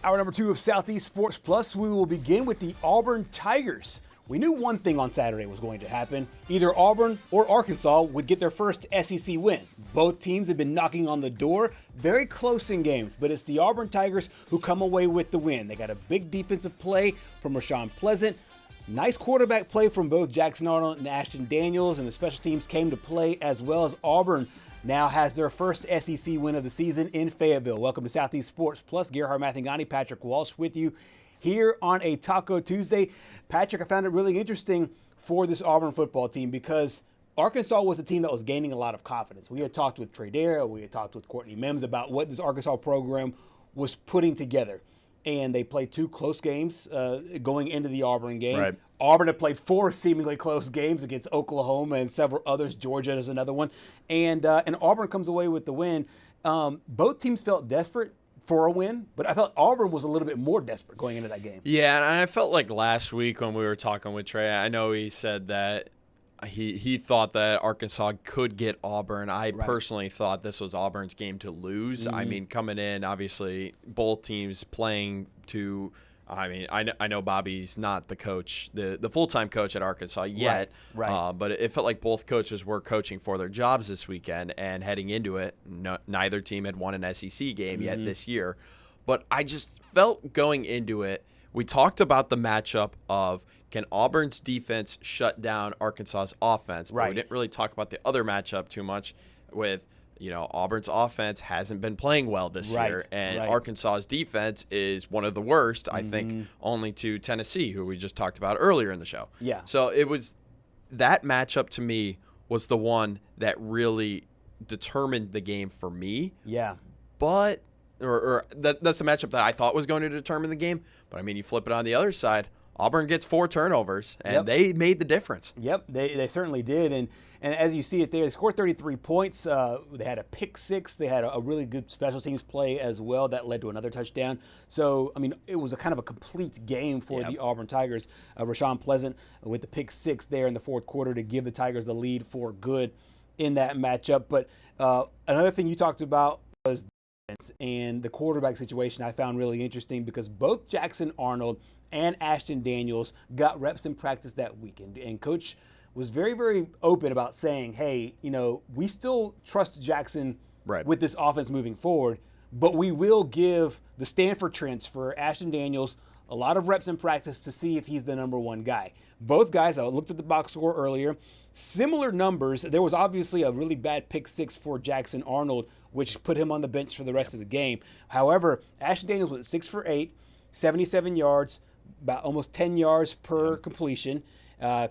Hour number 2 of Southeast Sports Plus, we will begin with the Auburn Tigers. We knew one thing on Saturday was going to happen. Either Auburn or Arkansas would get their first SEC win. Both teams have been knocking on the door, very close in games, but it's the Auburn Tigers who come away with the win. They got a big defensive play from Rashawn Pleasant. Nice quarterback play from both Jackson Arnold and Ashton Daniels, and the special teams came to play as well as Auburn now has their first SEC win of the season in Fayetteville. Welcome to Southeast Sports Plus. Gerhard Mathangani, Patrick Walsh with you here on a Taco Tuesday. Patrick, I found it really interesting for this Auburn football team because Arkansas was a team that was gaining a lot of confidence. We had talked with Trey Dare, we had talked with Courtney Mims about what this Arkansas program was putting together. And they played 2 close games going into the Auburn game. Right. Auburn had played 4 seemingly close games against Oklahoma and several others. Georgia is another one. And Auburn comes away with the win. Both teams felt desperate for a win, but I felt Auburn was a little bit more desperate going into that game. Yeah, and I felt like last week when we were talking with Trey, I know he said that he thought that Arkansas could get Auburn. I personally thought this was Auburn's game to lose. I mean, coming in, obviously, both teams playing to – I mean, I know Bobby's not the coach, the full-time coach at Arkansas yet, but it felt like both coaches were coaching for their jobs this weekend, and heading into it, neither team had won an SEC game yet this year. But I just felt going into it, we talked about the matchup of can Auburn's defense shut down Arkansas's offense, but we didn't really talk about the other matchup too much with – Auburn's offense hasn't been playing well this year, and Arkansas's defense is one of the worst, I think, only to Tennessee, who we just talked about earlier in the show. Yeah. So it was that matchup to me was the one that really determined the game for me. Yeah. But that's the matchup that I thought was going to determine the game. But I mean, you flip it on the other side. Auburn gets 4 turnovers, and they made the difference. Yep, they certainly did. And as you see it there, they scored 33 points. They had a pick 6. They had a really good special teams play as well that led to another touchdown. So, I mean, it was a kind of a complete game for the Auburn Tigers. Rashawn Pleasant with the pick 6 there in the fourth quarter to give the Tigers the lead for good in that matchup. But another thing you talked about was defense, and the quarterback situation I found really interesting because both Jackson Arnold and Ashton Daniels got reps in practice that weekend. And Coach was very, very open about saying, hey, we still trust Jackson with this offense moving forward, but we will give the Stanford transfer, Ashton Daniels, a lot of reps in practice to see if he's the number 1 guy. Both guys, I looked at the box score earlier, similar numbers. There was obviously a really bad pick 6 for Jackson Arnold, which put him on the bench for the rest of the game. However, Ashton Daniels went 6 for 8, 77 yards, about almost 10 yards per completion,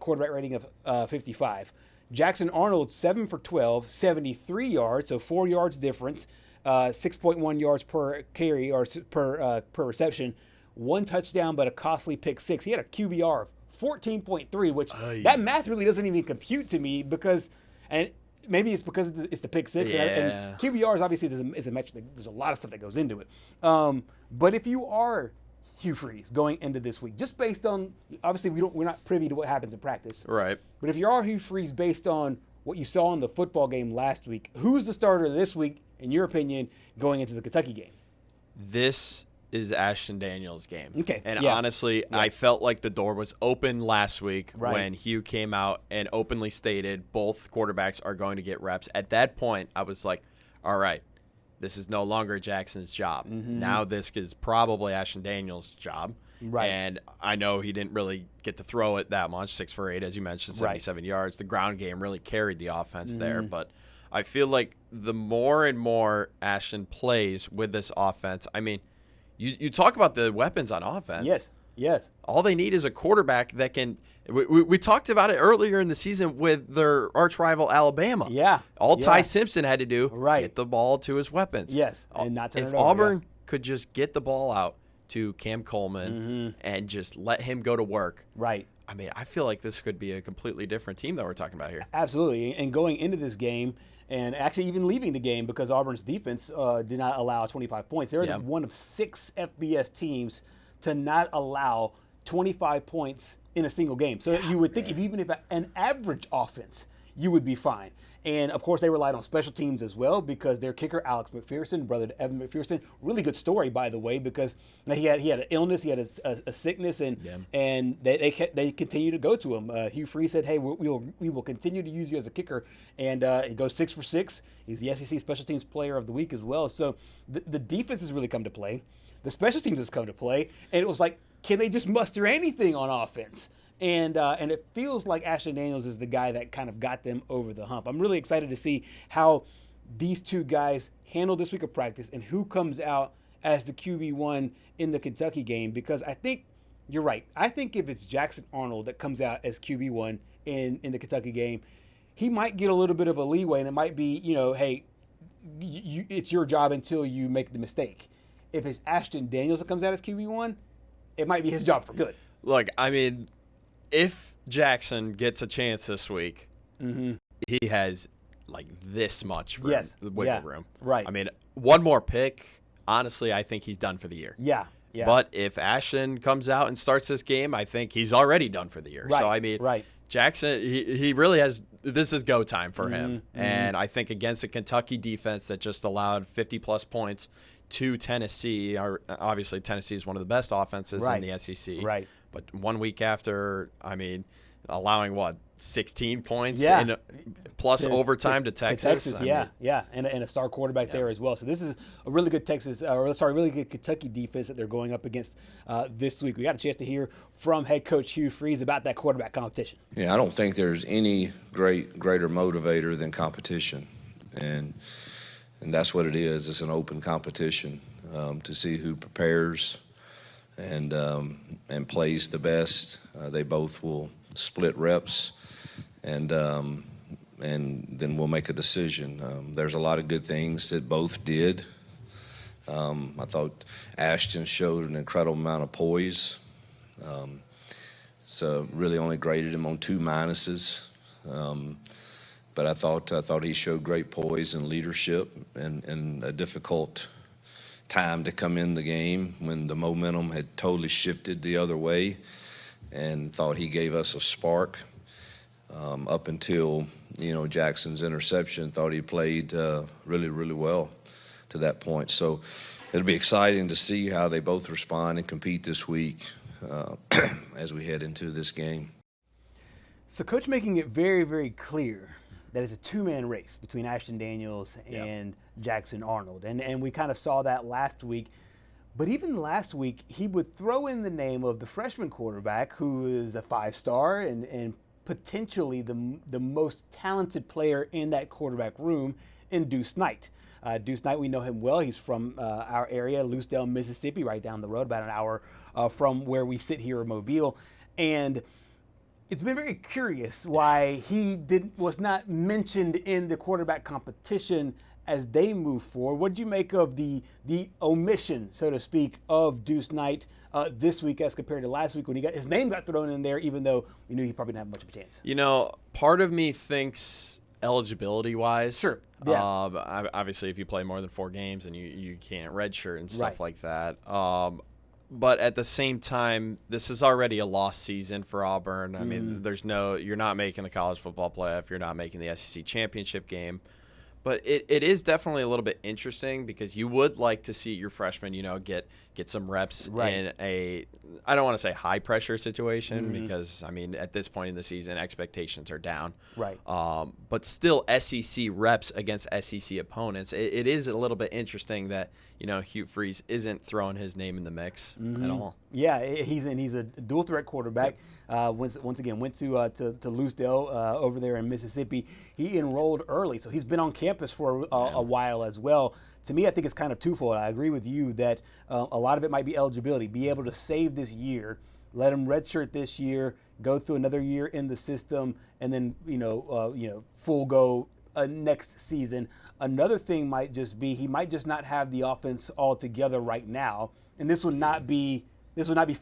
quarterback rating of 55. Jackson Arnold, 7 for 12, 73 yards, so 4 yards difference, 6.1 yards per carry or per reception, 1 touchdown, but a costly pick 6. He had a QBR of 14.3, which that math really doesn't even compute to me because, and maybe it's because it's the pick 6, and QBRs obviously is a metric. There's a lot of stuff that goes into it. But if you are Hugh Freeze going into this week, just based on, obviously we're not privy to what happens in practice. Right. But if you are Hugh Freeze based on what you saw in the football game last week, who's the starter this week, in your opinion, going into the Kentucky game? This is Ashton Daniels' game. Okay. And honestly, I felt like the door was open last week when Hugh came out and openly stated both quarterbacks are going to get reps. At that point, I was like, all right, this is no longer Jackson's job. Now this is probably Ashton Daniels' job. Right. And I know he didn't really get to throw it that much, 6 for 8, as you mentioned, 77 yards. The ground game really carried the offense there. But I feel like the more and more Ashton plays with this offense, I mean, you talk about the weapons on offense. Yes. All they need is a quarterback that can we talked about it earlier in the season with their arch rival Alabama. Yeah. All Ty Simpson had to do, get the ball to his weapons. Yes. And not turn it over. If Auburn could just get the ball out to Cam Coleman and just let him go to work. Right. I mean, I feel like this could be a completely different team that we're talking about here. Absolutely. And going into this game, and actually even leaving the game because Auburn's defense did not allow 25 points. They're one of 6 FBS teams to not allow 25 points in a single game. So you would think even if an average offense you would be fine. And of course, they relied on special teams as well because their kicker, Alex McPherson, brother to Evan McPherson, really good story, by the way, because he had an illness, he had a sickness, and they continue to go to him. Hugh Freeze said, "Hey, we will continue to use you as a kicker," and he goes 6 for 6. He's the SEC Special Teams Player of the Week as well. So the defense has really come to play. The special teams has come to play, and it was like, can they just muster anything on offense? And it feels like Ashton Daniels is the guy that kind of got them over the hump. I'm really excited to see how these two guys handle this week of practice and who comes out as the QB1 in the Kentucky game, because I think you're right. I think if it's Jackson Arnold that comes out as QB1 in the Kentucky game, he might get a little bit of a leeway, and it might be, hey, it's your job until you make the mistake. If it's Ashton Daniels that comes out as QB1, it might be his job for good. Look, I mean, if Jackson gets a chance this week, he has like this much room, wiggle room. Right. I mean, one more pick, honestly, I think he's done for the year. Yeah. But if Ashton comes out and starts this game, I think he's already done for the year. Right. So, I mean, Jackson, he really has – this is go time for him. And I think against a Kentucky defense that just allowed 50-plus points to Tennessee, obviously Tennessee is one of the best offenses in the SEC. Right. But 1 week after, I mean, allowing 16 points plus overtime to Texas. And a star quarterback there as well. So this is a really good really good Kentucky defense that they're going up against this week. We got a chance to hear from head coach Hugh Freeze about that quarterback competition. Yeah, I don't think there's any greater motivator than competition, and that's what it is. It's an open competition to see who prepares and plays the best. They both will split reps, and then we'll make a decision. There's a lot of good things that both did. I thought Ashton showed an incredible amount of poise. So really only graded him on 2 minuses. But I thought he showed great poise and leadership and a difficult time to come in the game when the momentum had totally shifted the other way, and thought he gave us a spark up until Jackson's interception. Thought he played really, really well to that point. So it'll be exciting to see how they both respond and compete this week as we head into this game. So Coach making it very, very clear that it's a 2-man race between Ashton Daniels and Jackson Arnold. And we kind of saw that last week. But even last week, he would throw in the name of the freshman quarterback, who is a 5-star and potentially the most talented player in that quarterback room, in Deuce Knight. Deuce Knight, we know him well. He's from our area, Lucedale, Mississippi, right down the road, about an hour from where we sit here in Mobile. And it's been very curious why he was not mentioned in the quarterback competition as they move forward. What did you make of the omission, so to speak, of Deuce Knight this week as compared to last week when his name got thrown in there, even though we knew he probably didn't have much of a chance? Part of me thinks eligibility-wise. Sure. Yeah. Obviously, if you play more than 4 games and you can't redshirt and stuff like that. But at the same time, this is already a lost season for Auburn. I mean, you're not making the college football playoff. You're not making the SEC championship game. But it is definitely a little bit interesting because you would like to see your freshmen, get some reps in a, I don't want to say high pressure situation because, I mean, at this point in the season, expectations are down. Right. But still SEC reps against SEC opponents. It is a little bit interesting that, Hugh Freeze isn't throwing his name in the mix at all. Yeah, he's a dual threat quarterback. Once again, went to Lucedale over there in Mississippi. He enrolled early, so he's been on campus for a while as well. To me, I think it's kind of twofold. I agree with you that a lot of it might be eligibility, be able to save this year, let him redshirt this year, go through another year in the system, and then full go next season. Another thing might just be he might just not have the offense all together right now, and this would not be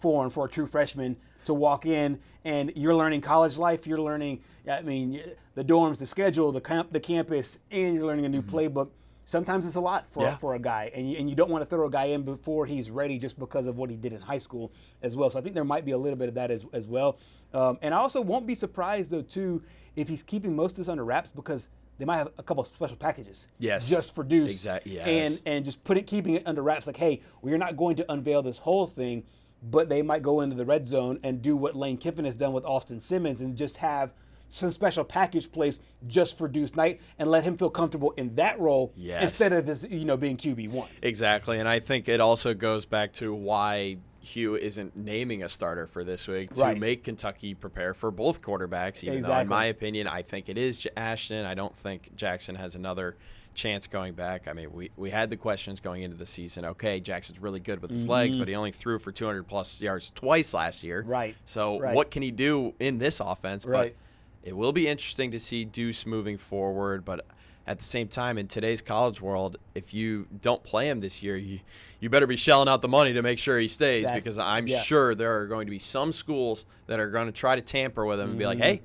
foreign for a true freshman to walk in and you're learning college life. You're learning, the dorms, the schedule, the campus, and you're learning a new playbook. sometimes it's a lot for a guy, and you don't want to throw a guy in before he's ready just because of what he did in high school as well. So I think there might be a little bit of that as well. And I also won't be surprised, though, too, if he's keeping most of this under wraps, because they might have a couple of special packages just for Deuce. Exactly. Yes. And just keeping it under wraps, like, hey, we're not going to unveil this whole thing, but they might go into the red zone and do what Lane Kiffin has done with Austin Simmons and just have some special package plays just for Deuce Knight and let him feel comfortable in that role instead of his, being QB1. Exactly. And I think it also goes back to why Hugh isn't naming a starter for this week to make Kentucky prepare for both quarterbacks, even though, in my opinion, I think it is Ashton. I don't think Jackson has another chance going back. I mean, we had the questions going into the season. Okay, Jackson's really good with his legs, but he only threw for 200-plus yards twice last year. Right. So what can he do in this offense? But it will be interesting to see Deuce moving forward, but at the same time, in today's college world, if you don't play him this year, you better be shelling out the money to make sure he stays, because I'm sure there are going to be some schools that are going to try to tamper with him and be like, hey,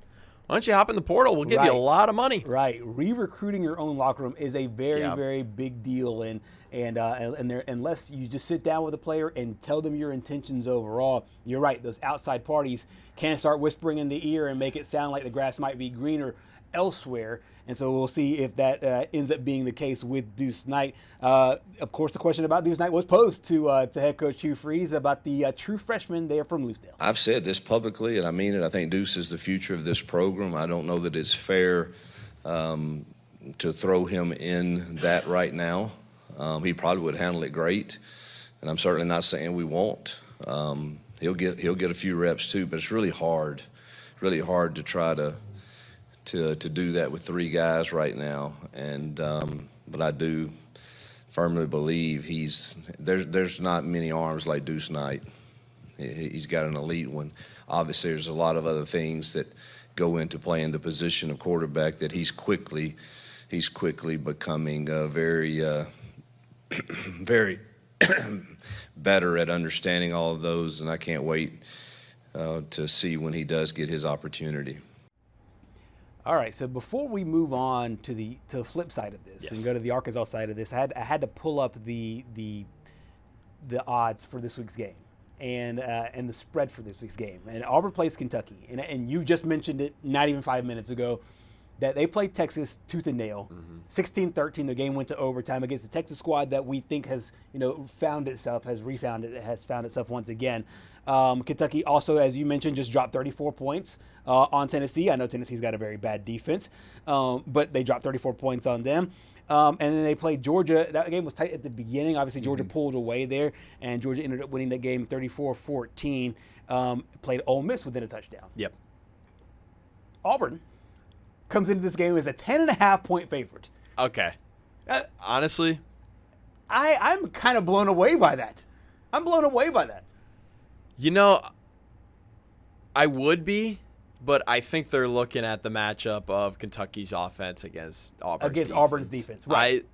why don't you hop in the portal? We'll give you a lot of money. Right. Re-recruiting your own locker room is a very, very big deal. And unless you just sit down with a player and tell them your intentions overall, you're right. Those outside parties can start whispering in the ear and make it sound like the grass might be greener elsewhere. And so we'll see if that ends up being the case with Deuce Knight. Of course, the question about Deuce Knight was posed to head coach Hugh Freeze about the true freshman there from Loosedale. I've said this publicly, and I mean it. I think Deuce is the future of this program. I don't know that it's fair to throw him in that right now. He probably would handle it great, and I'm certainly not saying we won't. He'll get a few reps too, but it's really hard to try to do that with three guys right now. And but I do firmly believe there's not many arms like Deuce Knight. He's got an elite one. Obviously, there's a lot of other things that go into playing the position of quarterback that he's quickly becoming very very better at understanding all of those, and I can't wait to see when he does get his opportunity. All right, so before we move on to the flip side of this and go to the Arkansas side of this, I had to pull up the odds for this week's game and the spread for this week's game. And Auburn plays Kentucky, and you just mentioned it not even 5 minutes ago, that they played Texas tooth and nail, 16-13. The game went to overtime against the Texas squad that we think has found itself once again. Kentucky also, as you mentioned, just dropped 34 points on Tennessee. I know Tennessee's got a very bad defense, but they dropped 34 points on them. And then they played Georgia. That game was tight at the beginning. Obviously, Georgia pulled away there, and Georgia ended up winning that game 34-14. Played Ole Miss within a touchdown. Yep. Auburn comes into this game as a 10.5-point favorite. Okay. Honestly, I'm kind of blown away by that. I'm blown away by that. I would be, but I think they're looking at the matchup of Kentucky's offense against Auburn's defense. Right.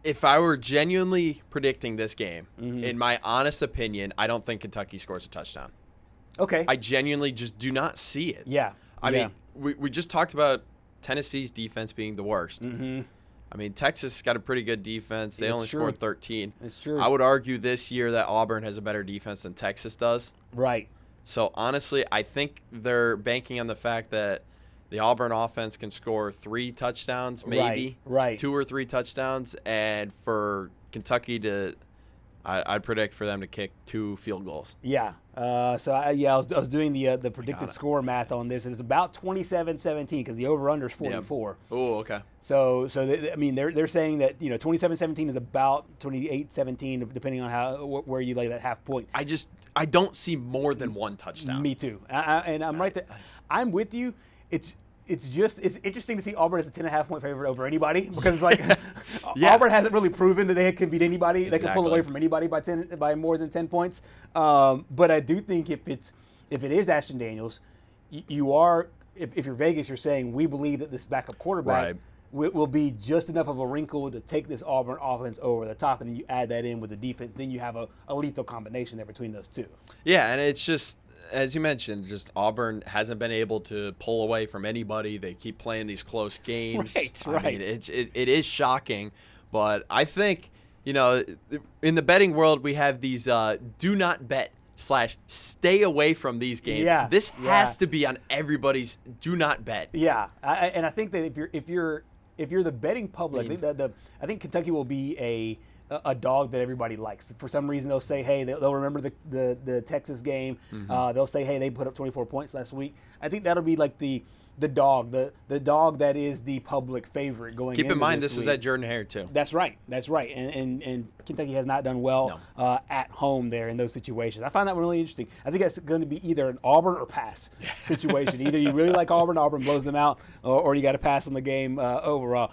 If I were genuinely predicting this game, in my honest opinion, I don't think Kentucky scores a touchdown. Okay. I genuinely just do not see it. Yeah. I mean, we just talked about Tennessee's defense being the worst. I mean, Texas got a pretty good defense. They only scored 13. It's true. I would argue this year that Auburn has a better defense than Texas does. Right. So, honestly, I think they're banking on the fact that the Auburn offense can score 3 touchdowns, maybe. Right. 2 or 3 touchdowns. And for Kentucky to I'd predict for them to kick 2 field goals. Yeah. I was doing the predicted score math on this, and it's about 27-17 because the over/under is 44. Yep. Oh, okay. So they're saying that 27-17 is about 28-17 depending on where you lay that half point. I don't see more than 1 touchdown. Me too. And I'm right there. I'm with you. It's interesting to see Auburn as a 10.5-point favorite over anybody because it's like Auburn hasn't really proven that they can beat anybody. Exactly. They can pull away from anybody by more than 10 points. But I do think if it is Ashton Daniels, if you're Vegas, you're saying we believe that this backup quarterback will be just enough of a wrinkle to take this Auburn offense over the top, and then you add that in with the defense. Then you have a lethal combination there between those two. Yeah, and it's just, as you mentioned, just Auburn hasn't been able to pull away from anybody. They keep playing these close games. Right. I mean, it is shocking, But I think, in the betting world, we have these do not bet / stay away from these games. Yeah, this has to be on everybody's do not bet. Yeah, and I think that if you're the betting public, I think Kentucky will be a dog that everybody likes. For some reason, they'll say, hey, they'll remember the Texas game. They'll say, hey, they put up 24 points last week. I think that'll be like the dog that is the public favorite going. Keep in mind, this week. is at Jordan-Hare too. That's right. And Kentucky has not done well at home there in those situations. I find that one really interesting. I think that's going to be either an Auburn or pass situation. Either you really like Auburn blows them out, or you got to pass on the game overall.